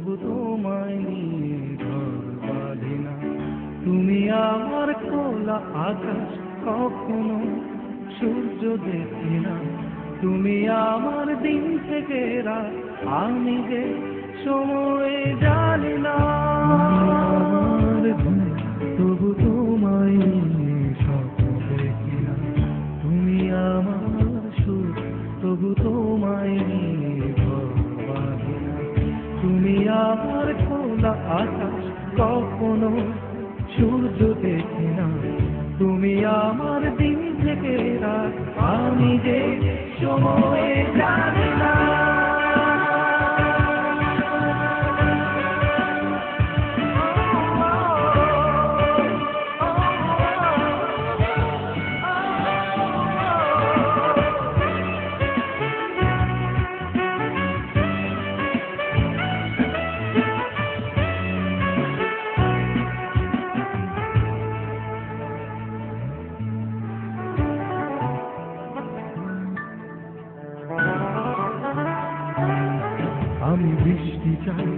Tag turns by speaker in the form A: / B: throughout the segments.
A: তবু তোমায় নিয়ে ঘর বাঁধি না। তুমি আমার খোলা আকাশ, কখনো সূর্য দেখি না। তুমি আমার দিন থেকে রাত, আমি যে সময় জানি না। আমার ঘুম, তবু তোমায় নিয়ে স্বপ্ন দেখি না। তুমি আমার সুখ, তবু তোমায় নিয়ে ঘর বাঁধি না। তুমি আমার খোলা আকাশ, কখনো সূর্য দেখি না। তুমি আমার দিন থেকে রাত, আমি যে সময় জানি না। আমি বৃষ্টি চাই,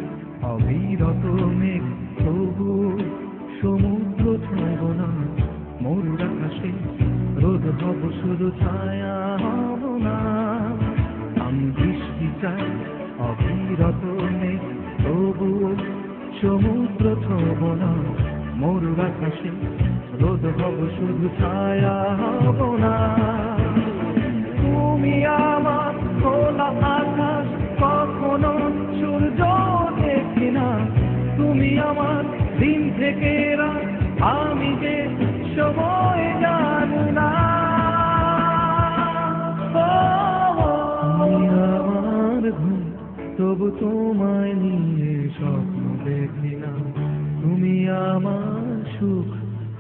A: অবিরত মেঘ, তবু সমুদ্র ছুঁব না। মরুর আকাশে রোদ হব, শুধু ছায়া হব না। আমি বৃষ্টি চাই, অবিরত মেঘ, তবু সমুদ্র ছুঁব না। মরুর আকাশে রোদ হব, শুধু ছায়া হব না। তুমি আমার খোলা আকাশ, কখনো সূর্য দেখি না। তুমি আমার দিন থেকে রাত, আমি যে সময় জানি না। তুমি আমার ঘুম, তবু তোমায় নিয়ে স্বপ্ন দেখি না। তুমি আমার সুখ,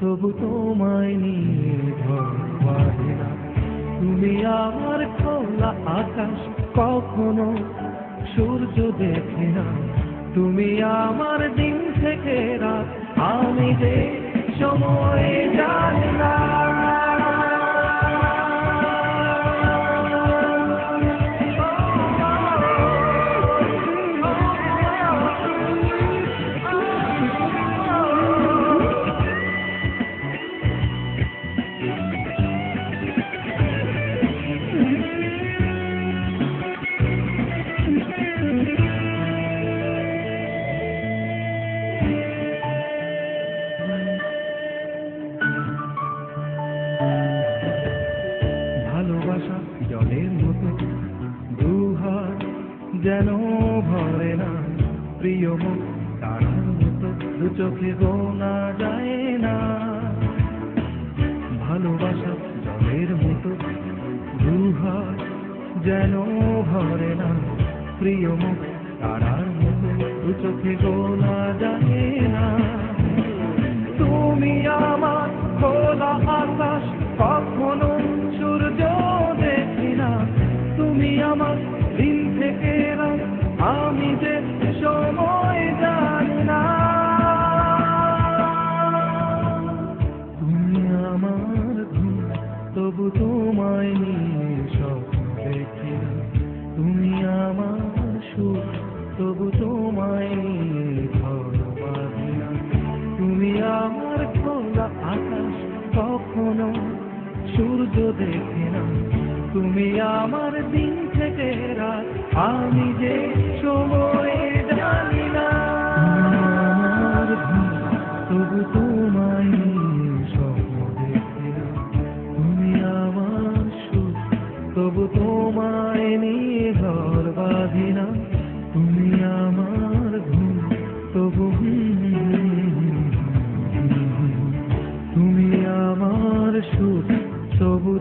A: তবু তোমায় নিয়ে ঘর বাঁধি না। তুমি আমার খোলা আকাশ, কখনো সূর্য দেখি না। তুমি আমার দিন থেকে রাত, আমি যে সময় জানি না। ভালোবাসা জলের মতো, দুহাত যেন ভরে না। প্রিয় মুখ তারার মতো, দু চোখে গোনা যায় না। ভালোবাসা জলের মতো, দুহাত যেন ভরে না। প্রিয় মুখ তারার মতো, দু চোখে গোনা যায় না। তুমি আমার খোলা আকাশ, কখনো সূর্য দেখি না। তুমি আমার দিন থেকে রাত, আমি যে সময় জানি না। তুমি আমার ঘুম, তবু তোমায় নিয়ে স্বপ্ন দেখি না। তুমি আমার সুখ, তবু তোমায় নিয়ে ঘর বাঁধি না। তুমি আমার খোলা আকাশ, কখনো সূর্য দেখি না। তুমি আমার দিন থেকে রাত, আমি যে সময় জানি না। আমার ঘুম, তবু তোমায় নিয়ে স্বপ্ন দেখি না। তুমি আমার সুখ, তবু তোমায় নিয়ে ঘর বাঁধি না। তুমি আমার ঘুম, তবু তুমি আমার সুখ, তবু